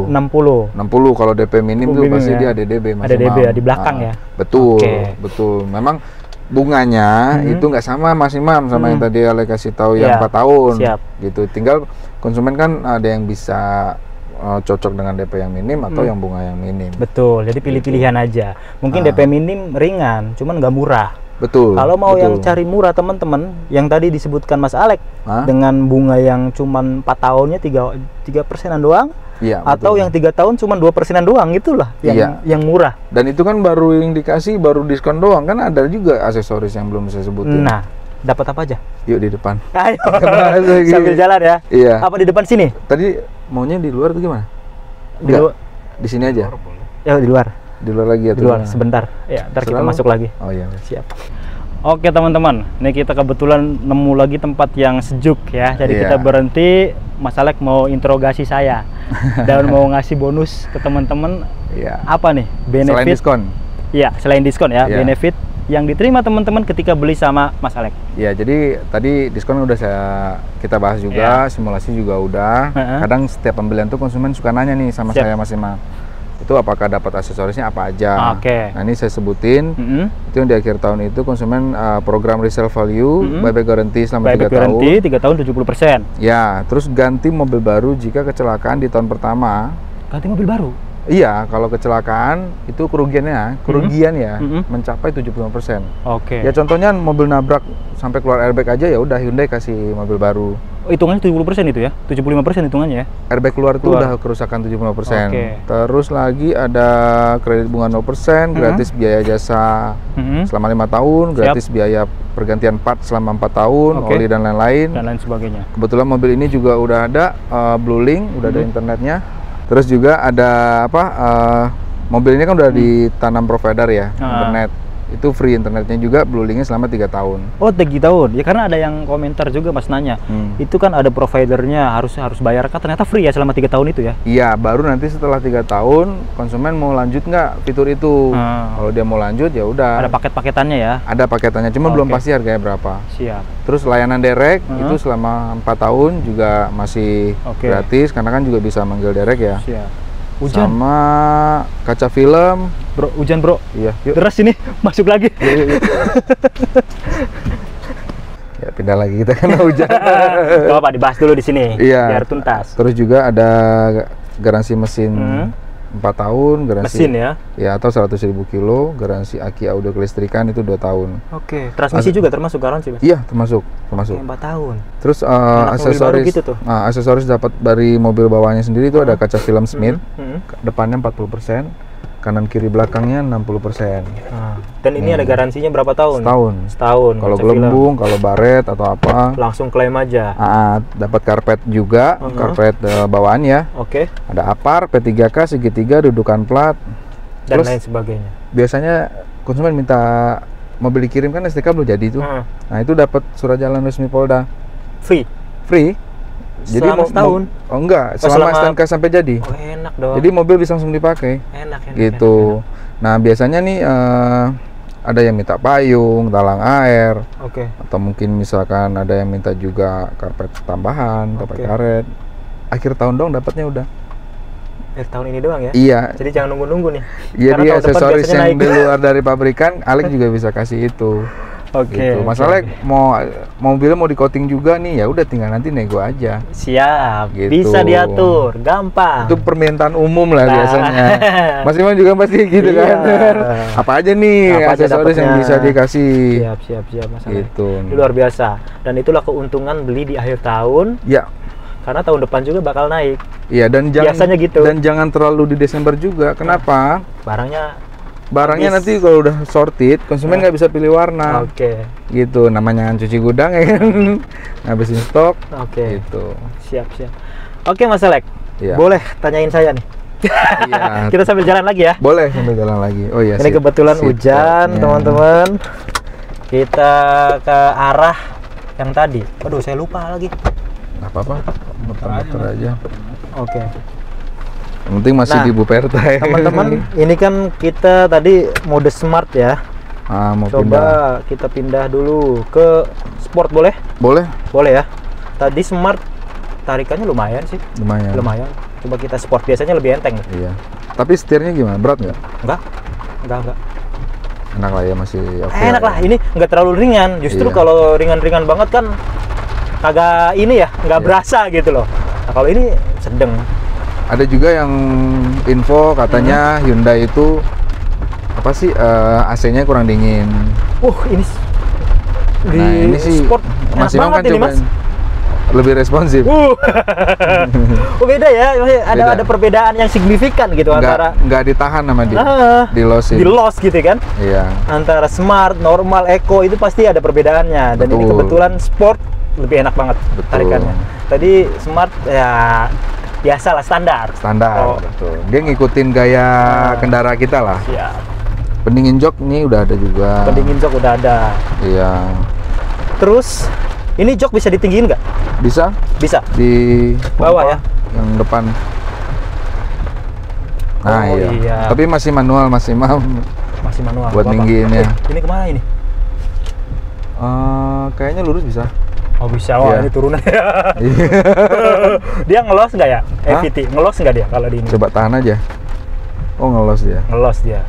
kalau DP minim tuh pasti dia ada DB Mas. Ada DB ya di belakang ya. Betul. Memang bunganya itu nggak sama Mas Imam sama yang tadi Ale kasih tahu yang 4 tahun. Siap. Gitu. Tinggal konsumen kan ada yang bisa cocok dengan DP yang minim atau yang bunga yang minim. Betul. Jadi pilih-pilihan aja. Mungkin DP minim ringan, cuman nggak murah. Betul. Kalau mau yang cari murah teman-teman, yang tadi disebutkan Mas Alek dengan bunga yang cuman 4 tahunnya 3%-an doang. Iya, atau yang 3 tahun cuma 2%-an doang, itulah yang murah. Dan itu kan baru yang dikasih baru diskon doang, kan ada juga aksesoris yang belum saya sebutin. Nah, dapat apa aja? Yuk di depan. Ayo. Sambil jalan ya. Iya. Apa di depan sini? Tadi maunya di luar tuh gimana? Di luar. Di sini aja. Ya di luar. Di luar lagi ya. Di luar sebentar. Ya, ntar kita masuk lagi. Oh iya. Siap. Oke teman-teman, ini kita kebetulan nemu lagi tempat yang sejuk ya. Jadi kita berhenti, Mas Alek mau interogasi saya dan mau ngasih bonus ke teman-teman. Apa nih benefit? Selain diskon. Iya, selain diskon ya, benefit yang diterima teman-teman ketika beli sama Mas Alek. Ya, jadi tadi diskon udah kita bahas juga, simulasi juga udah. Kadang setiap pembelian tuh konsumen suka nanya nih sama saya Mas Imam. Itu apakah dapat aksesorisnya apa aja. Nah, ini saya sebutin. Itu yang di akhir tahun itu konsumen program resale value, buyback guarantee selama 3 tahun. 3 tahun 70%. Ya, terus ganti mobil baru jika kecelakaan di tahun pertama. Ganti mobil baru? Iya, kalau kecelakaan itu kerugian ya mencapai 75%. Oke. Ya contohnya mobil nabrak sampai keluar airbag aja ya udah Hyundai kasih mobil baru. Hitungannya 70% itu ya? 75% hitungannya ya? Airbag keluar itu udah kerusakan 75%. Terus lagi ada kredit bunga 0%, gratis biaya jasa selama 5 tahun, gratis biaya pergantian part selama 4 tahun, oli dan lain-lain. Dan lain sebagainya. Kebetulan mobil ini juga udah ada Blue Link, udah ada internetnya. Terus juga ada mobil ini kan udah ditanam provider ya, internet. Itu free internetnya juga, Blue Link-nya selama 3 tahun. Oh, 3 tahun. Ya karena ada yang komentar juga Mas nanya. Itu kan ada providernya harus bayar kan, ternyata free ya selama 3 tahun itu ya. Iya, baru nanti setelah 3 tahun konsumen mau lanjut nggak fitur itu. Kalau dia mau lanjut ya udah. Ada paket-paketannya ya. Ada paketannya, cuma belum pasti harganya berapa. Siap. Terus layanan direct itu selama 4 tahun juga masih gratis karena kan juga bisa manggil direct ya. Siap. Hujan. Sama kaca film. Bro, hujan bro. Iya, yuk. Deras ini, masuk lagi. Yuk. Ya pindah lagi kita kena hujan. Gak apa, dibahas dulu di sini. Iya. Biar tuntas. Terus juga ada garansi mesin 4 tahun, garansi mesin ya? Ya, atau 100.000 kilo, garansi aki audio kelistrikan itu 2 tahun. Oke. Transmisi juga termasuk garansi, Mas? Iya, termasuk. 4 tahun. Terus aksesoris gitu tuh. Aksesoris dapat dari mobil bawahnya sendiri itu ada kaca film Smith. Depannya 40%, kanan kiri belakangnya 60%. Dan ini ada garansinya berapa tahun? Setahun. Kalau gelembung, kalau baret atau apa, langsung klaim aja. Dapat karpet juga, karpet bawaan ya. Oke. Ada apar, P3K, segitiga, dudukan plat, dan lain sebagainya. Biasanya konsumen minta mobil dikirim kan STK belum jadi itu. Nah itu dapat surat jalan resmi Polda. Free. Jadi selama setahun? Oh enggak, selama STNK sampai jadi. Oh enak dong. Jadi mobil bisa langsung dipakai. Enak. Gitu. Nah biasanya nih ada yang minta payung, talang air. Atau mungkin misalkan ada yang minta juga karpet tambahan, karpet karet. Akhir tahun dong dapatnya udah. Akhir tahun ini doang ya? Iya. Jadi jangan nunggu-nunggu nih. Iya, dia aksesoris yang di luar dari pabrikan, Alex juga bisa kasih itu. Gitu. Masalahnya mau mobilnya mau di coating juga nih, ya udah tinggal nanti nego aja. Siap. Gitu. Bisa diatur, gampang. Itu permintaan umum lah biasanya. Mas Iman juga pasti gitu kan. Apa aja nih aksesoris yang bisa dikasih? Siap masalah. Gitu. Itu luar biasa. Dan itulah keuntungan beli di akhir tahun. Ya. Karena tahun depan juga bakal naik. Iya, dan biasanya gitu. Dan jangan terlalu di Desember juga. Kenapa? Barangnya nanti kalau udah sorted, konsumen nggak bisa pilih warna. Gitu, namanya cuci gudang ya kan. Ngabisin stok. Gitu. Siap. Oke Mas Alex, boleh tanyain saya nih. Iya. Kita sambil jalan lagi ya. Boleh sambil jalan lagi. Oh iya. Ini kebetulan hujan teman-teman. Kita ke arah yang tadi. Aduh, saya lupa lagi. Nggak apa-apa, muter-muter aja. Yang penting masih di Buperta ya. Teman-teman, ini kan kita tadi mode smart ya. Mau coba kita pindah dulu ke sport, boleh? Boleh ya. Tadi smart tarikannya lumayan sih. Lumayan. Coba kita sport, biasanya lebih enteng. Iya. Tapi setirnya gimana? Berat nggak? Enggak. Enak lah ya, masih enak lah. Ini nggak terlalu ringan. Justru kalau ringan-ringan banget kan agak ini ya, nggak berasa gitu loh. Nah, kalau ini sedang. Ada juga yang info katanya Hyundai itu apa sih AC-nya kurang dingin. Ini ini sih sport Mas Imam kan ini, coba lebih responsif. Beda ya, ada perbedaan yang signifikan gitu antara nggak ditahan sama dia. Di loss gitu kan? Iya. Antara smart, normal, eco itu pasti ada perbedaannya. Dan ini kebetulan sport lebih enak banget tarikannya. Tadi smart ya biasalah, standar. Betul. Dia ngikutin gaya kendara kita lah. Siap. Pendingin jok ini udah ada juga. Pendingin jok udah ada. Iya. Terus ini jok bisa ditinggiin nggak? Bisa. Di bawah ya. Yang depan. Nah iya. Tapi masih manual, Masih manual. Buat ninggiinnya. Ini kemana ini? Kayaknya lurus bisa. Bisa. Ini turunan ya. Dia ngelos nggak ya? EVT ngelos nggak dia kalau di ini? Coba tahan aja. Ngelos dia.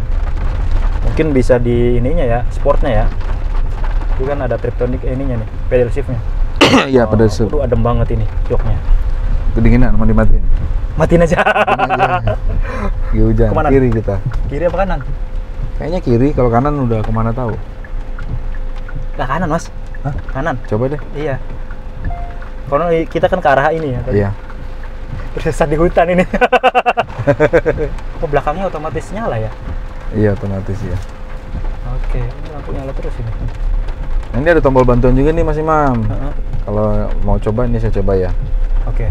Mungkin bisa di ininya ya, sportnya ya. Itu kan ada Triptonic ininya nih, pedal shiftnya. Iya, pedal shift. Adem banget ini joknya. Kedinginan, mau dimatiin? Matiin aja. Hujan. Kemana? Kiri kita. Kiri apa kanan? Kayaknya kiri. Kalau kanan udah kemana tahu? Kanan Mas. Kanan. Coba deh. Iya. Karena kita kan ke arah ini ya. Iya. Tersesat di hutan ini. Belakangnya otomatis nyala ya? Iya, otomatis ya. Oke, ini lampu nyala terus ini. Ini ada tombol bantuan juga nih Mas Imam. Kalau mau coba ini saya coba ya. Oke.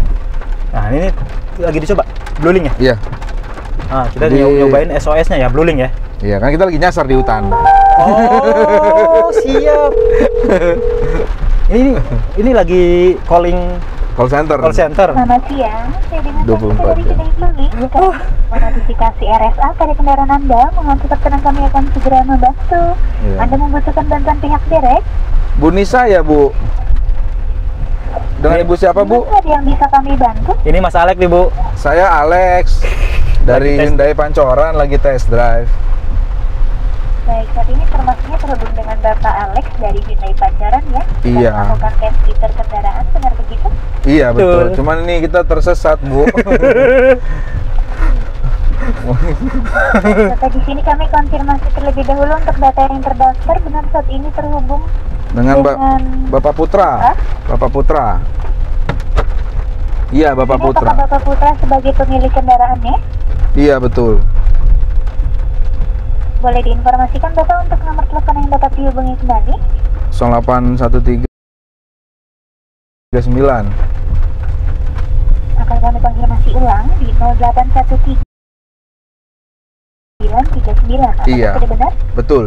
Nah ini lagi dicoba Blue Link ya? Iya. Kita nyobain SOS-nya ya, Blue Link ya? Iya, kan kita lagi nyasar di hutan. Oh, siap. Ini lagi calling Call center. Selamat siang, saya dengan 24 dari jam. Kedai Beli. Menotifikasi RSA pada kendaraan Anda, mohon tetap tenang, kami akan segera membantu. Iya. Anda membutuhkan bantuan pihak direct? Bu Nisa ya, Bu? Dengan Ibu siapa, Bu? Ada yang bisa kami bantu? Ini Mas Alek nih, Bu. Saya Alex dari Lagi tes- Hyundai Pancoran, lagi test drive. Baik, saat ini informasinya terhubung dengan Bapak Alex dari Hyundai Pancoran ya? Iya. Sedang melakukan tes fitur kendaraan, benar begitu? Iya, betul. Betul. Cuman ini kita tersesat, Bu. Bapak, di sini kami konfirmasi terlebih dahulu untuk data yang terdaftar, benar saat ini terhubung Dengan Bapak Putra. Hah? Bapak Putra. Iya, Bapak Ini Putra. apakah Bapak Putra sebagai pemilik kendaraannya? Iya, betul. Boleh diinformasikan Bapak untuk nomor telepon yang dapat dihubungi kembali? 0813 39. Akan kami konfirmasi ulang di 0813 939. Apakah Iya. sudah benar? Betul.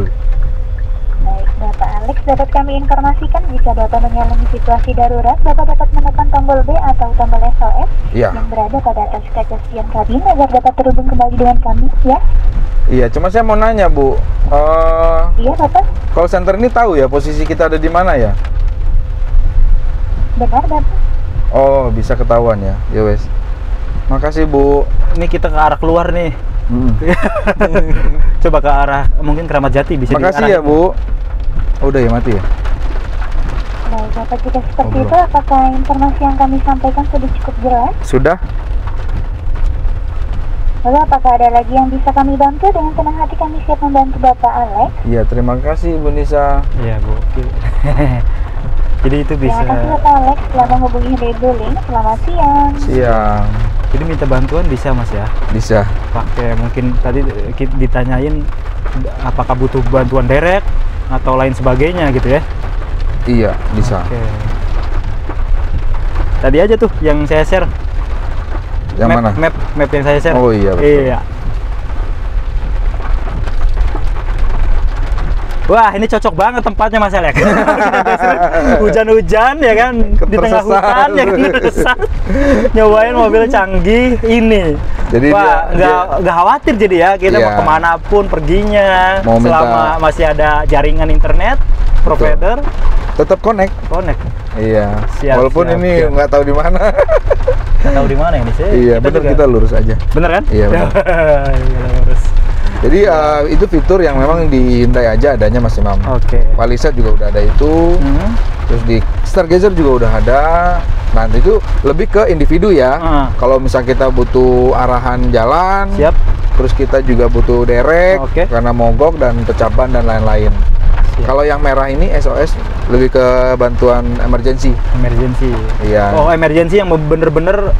Baik, Bapak Alex, dapat kami informasikan jika Bapak mengalami situasi darurat, Bapak dapat menekan tombol B atau tombol SOS Iya. yang berada pada atas kaca spion kabin agar dapat terhubung kembali dengan kami, ya? Iya, cuma saya mau nanya, Bu. Iya, Bapak. Call center ini tahu ya posisi kita ada di mana ya? Benar, Bapak. Oh, bisa ketahuan ya. Ya wes. Makasih, Bu. Ini kita ke arah keluar nih. Coba ke arah mungkin Keramat Jati bisa Makasih ya, Bu. Oh, udah ya, mati ya? Baik, Bapak, jika seperti Ngobrol. itu, apakah informasi yang kami sampaikan sudah cukup jelas? Sudah? Lalu apakah ada lagi yang bisa kami bantu? Dengan senang hati kami siap membantu Bapak Alex. Iya, terima kasih, Bu Nisa. Iya, Bu. Jadi itu bisa. Terima kasih Bapak Alex telah menghubungi Hyundai Bluelink. Selamat siang. Siang. Jadi minta bantuan bisa, Mas ya. Bisa. Pakai mungkin tadi ditanyain apakah butuh bantuan direct atau lain sebagainya gitu ya. Iya, bisa. Oke. Tadi aja tuh yang saya share. Yang mana? Map yang saya share. Oh iya, betul. Iya. Wah, ini cocok banget tempatnya Mas Alek. Hujan-hujan ya kan, di tengah hutan ya kan, tersesat. Nyobain mobil canggih ini. Jadi wah, nggak khawatir jadi ya, kita Iya. mau kemanapun perginya, Mau minta- selama masih ada jaringan internet, provider, tetap connect. connect. Iya. Siap, Walaupun siap, ini siap. nggak tahu di mana. Nggak tahu di mana ini sih. Iya, benar kita lurus aja. Bener kan? Iya, benar. Iya, lurus. Jadi itu fitur yang memang di Hyundai aja adanya, Mas Imam. Oke. Palisade juga udah ada itu. Hmm. Terus di Stargazer juga udah ada. Nah, itu lebih ke individu ya. Kalau misal kita butuh arahan jalan, Siap. terus kita juga butuh derek Oke. karena mogok dan pecapan dan lain-lain. Siap. Kalau yang merah ini SOS lebih ke bantuan emergency. Emergency. Iya. Oh, emergency yang bener-bener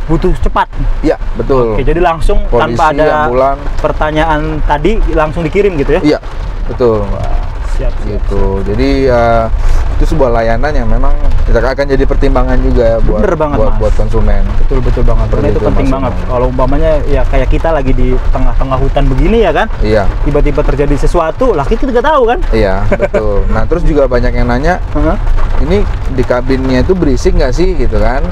butuh cepat. Iya, betul. Oke, jadi langsung Polisi, tanpa ada ambulan. pertanyaan tadi langsung dikirim gitu ya? Iya, betul. Siap. Gitu. Jadi itu sebuah layanan yang memang kita akan jadi pertimbangan juga buat Bener banget, Mas. buat konsumen. Betul banget. Karena Seperti itu itu, penting Mas banget. Imam. Kalau umpamanya ya kayak kita lagi di tengah-tengah hutan begini ya kan, Iya, tiba-tiba terjadi sesuatu, lah kita nggak tahu kan? iya, betul. Nah, terus juga banyak yang nanya, ini di kabinnya itu berisik nggak sih gitu kan?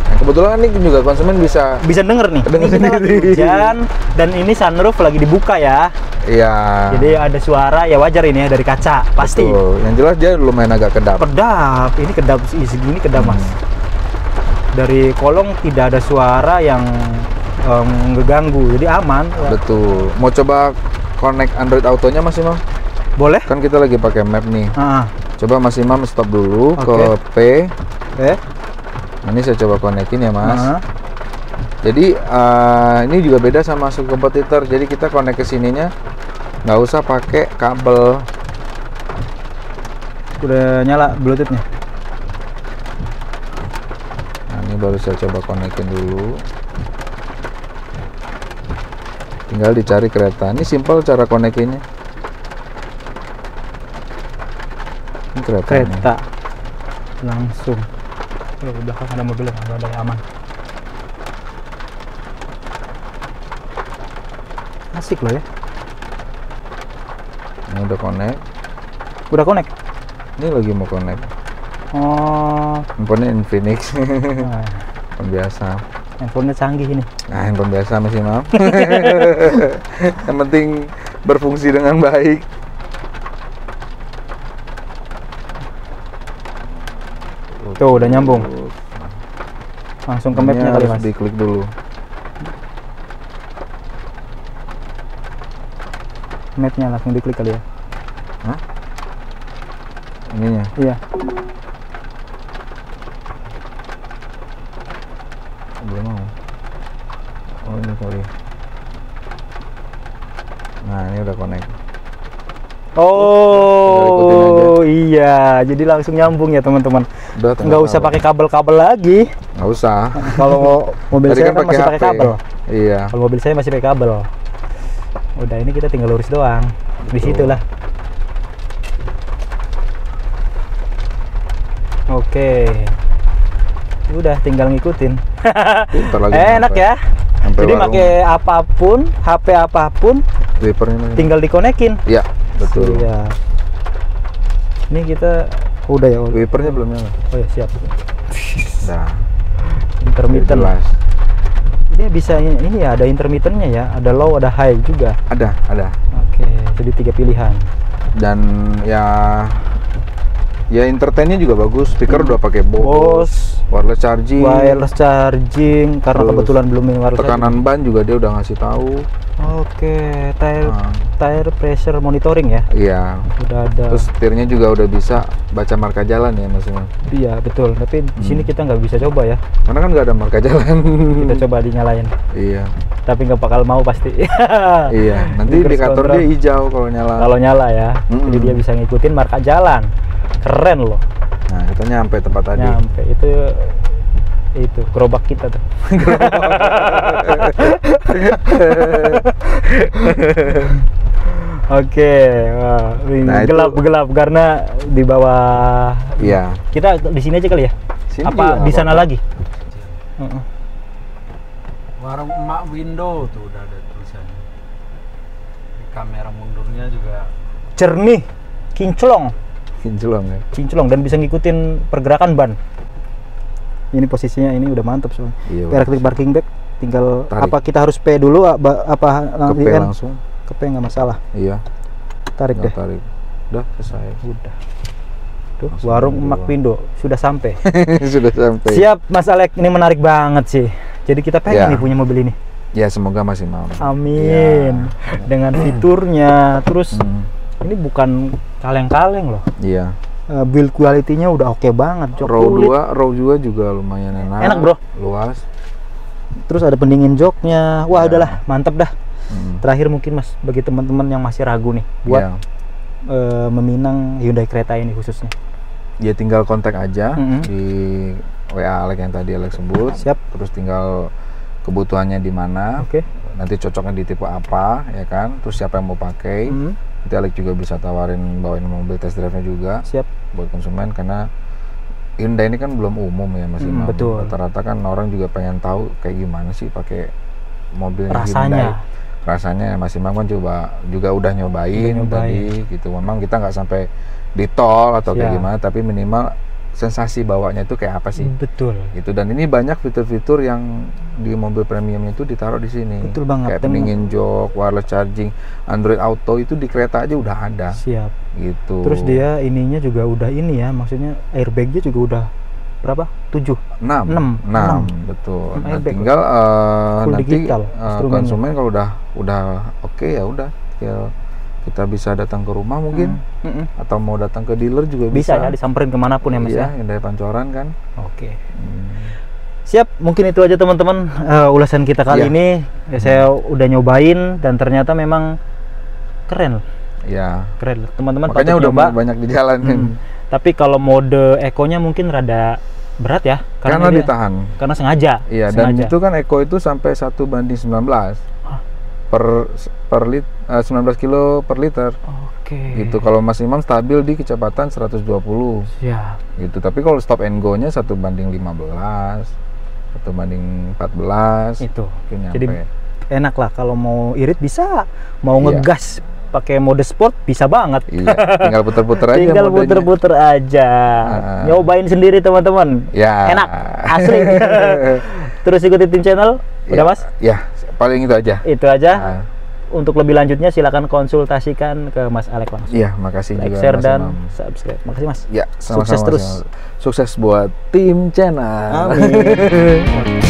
Nah, kebetulan ini juga konsumen bisa Bisa denger nih. Denger Ini kita lagi sendiri. hujan dan ini sunroof lagi dibuka ya. iya. Jadi ada suara ya wajar ini ya dari kaca pasti. Betul. Yang jelas dia lumayan agak kedap. Kedap, ini kedap sih, segini kedap Mas. Dari kolong tidak ada suara yang ngeganggu, jadi aman. Betul. Mau coba connect Android Autonya, Mas Imam? Boleh? Kan kita lagi pakai map nih. Coba Mas Imam stop dulu ke P. Oke. Nah, ini saya coba konekin ya, Mas. Nah. Jadi ini juga beda sama kompetitor. Jadi kita connect ke sininya nggak usah pakai kabel. Udah nyala Bluetooth-nya. Nah, ini baru saya coba konekin dulu. Tinggal dicari kereta. Ini simple cara konekinnya. Ini keretanya. Kereta. Langsung. Di belakang ada mobil, nggak ada yang aman. Asik loh ya. Ini udah connect. Udah connect? Ini lagi mau connect. Oh. Handphonenya Infinix. Nah, Handphone biasa. handphonenya canggih ini. Nah, handphone biasa masih mau. Yang penting berfungsi dengan baik. Tuh udah nyambung. Langsung ke mapnya kali Mas. Diklik dulu. Mapnya langsung diklik kali ya. Hah? Ininya. Iya. Belum mau. Oh ini sorry. Nah ini udah connect. Oh iya, jadi langsung nyambung ya teman-teman. Nggak usah pakai kabel-kabel lagi. Nggak usah. Kalau mobil Tadi saya kan masih pakai HP. kabel. Iya. Kalau mobil saya masih pakai kabel. Udah ini kita tinggal lurus doang. Di situ lah. Oke. Udah tinggal ngikutin. Bentar lagi Enak nyampe. ya. Sampai Jadi warung. pakai apapun, HP apapun, Wipernya tinggal dikonekin. Iya, betul. Iya. Ini kita udah ya. Wipernya belum nyala. Oh ya siap. Nah, Intermittent. jelas. Ini bisa ini ya, ada intermittennya ya, ada low, ada high juga. Ada. Oke, jadi 3 pilihan. Dan ya entertainnya juga bagus. Speaker udah pakai Bose, wireless charging. Wireless charging karena Terus kebetulan belum ini wireless Tekanan ban juga dia udah ngasih tahu. Oke, Nah. tire pressure monitoring ya. Iya. Udah ada. Terus setirnya juga udah bisa baca marka jalan ya Mas Imam. Iya, betul. Tapi di sini kita nggak bisa coba ya. Karena kan nggak ada marka jalan. Kita coba dinyalain. Iya. Tapi nggak bakal mau pasti. Iya. Nanti Ini indikator cruise dia hijau kalau nyala. Kalau nyala ya. Jadi dia bisa ngikutin marka jalan. Keren loh. Nah, kita nyampe tempat tadi. Nyampe itu gerobak kita tuh. Oke, wah, ini Nah, gelap karena di bawah. Iya. Kita di sini aja kali ya? Sini Apa juga di nggak sana apa-apa. lagi? Warung emak window tuh udah ada tulisannya. Kamera mundurnya juga Jernih, kinclong, Kinclong ya. dan bisa ngikutin pergerakan ban. Ini posisinya ini udah mantap soalnya. Iya. Electric parking brake, tinggal Tarik. apa kita harus P dulu apa Ke P langsung. Ke P nggak masalah. Iya. Tarik deh. Tarik. Udah selesai. Udah. Tuh, Langsung warung berdua. Emak Pindo sudah sampai. Sudah sampai. Siap Mas Alek, ini menarik banget sih. Jadi kita pengen Ya. nih punya mobil ini. Ya semoga masih mau. Amin. Ya. Dengan fiturnya, terus Hmm. ini bukan kaleng-kaleng loh. Iya. Build quality-nya udah oke banget. Jok Row kulit. 2, row 2 juga lumayan enak. Enak, bro. Luas. Terus ada pendingin joknya. Wah, Ya. udahlah, mantep dah. Hmm. Terakhir mungkin Mas, bagi teman-teman yang masih ragu nih buat Ya. meminang Hyundai Creta ini khususnya. Ya tinggal kontak aja Mhm. di WA Alek yang tadi Alek sebut. Siap. Terus tinggal kebutuhannya di mana. Oke. Nanti cocoknya di tipe apa, ya kan? Terus siapa yang mau pakai? Mhm. Nanti Alek juga bisa bawain mobil test drive-nya juga Siap. buat konsumen, karena Hyundai ini kan belum umum ya Mas Imam. Betul. Rata-rata kan orang juga pengen tahu kayak gimana sih pakai mobil Rasanya. Hyundai. Rasanya Mas Imam kan juga udah nyobain, tadi gitu. Memang kita nggak sampai di tol atau kayak Siap. gimana, tapi minimal sensasi bawanya itu kayak apa sih? Betul. Gitu. Dan ini banyak fitur-fitur yang di mobil premium itu ditaruh di sini. Betul banget. Kayak Dan- pendingin jok, wireless charging, Android Auto itu di kereta aja udah ada. Siap. Gitu. Terus dia ininya juga udah ini ya, maksudnya airbagnya juga udah berapa? 7. 6, Enam. betul. Nah, Airbag, tinggal Full nanti digital instrumennya. konsumen kalau udah oke ya udah, tinggal kita bisa datang ke rumah mungkin, atau mau datang ke dealer juga Bisa bisa. ya disamperin kemanapun ya Mas Iya, ya. yang dari Pancoran kan. Oke. Siap, mungkin itu aja teman-teman ulasan kita kali Iya. ini. Ya, saya udah nyobain dan ternyata memang keren, Ya. keren. Teman-teman Makanya patut udah nyoba. banyak di jalan kan. Tapi kalau mode eco-nya mungkin rada berat ya, Karena dia- ditahan. karena sengaja. Iya, dan sengaja. itu kan Eco itu sampai 1:19 per 19 kilo per liter. Oke. Gitu. Kalau Mas Imam stabil di kecepatan 120 Ya. gitu. Tapi kalau stop and go-nya 1:15, 1:14 Itu. mungkin nyampe. Jadi enak lah kalau mau irit bisa, mau Iya. ngegas pakai mode sport bisa banget. Iya, tinggal puter-puter aja. Tinggal modenya. puter-puter aja. Nyobain sendiri teman-teman. Ya. Enak, asli. Terus ikuti Tim Channel. Udah Mas? Ya, paling itu aja. Itu aja. Untuk lebih lanjutnya silakan konsultasikan ke Mas Alek langsung. Iya, makasih Like, juga share, Mas dan Imam. subscribe. Makasih Mas. Ya, sama-sama. Sukses terus. Sukses buat Tim Channel. Amin.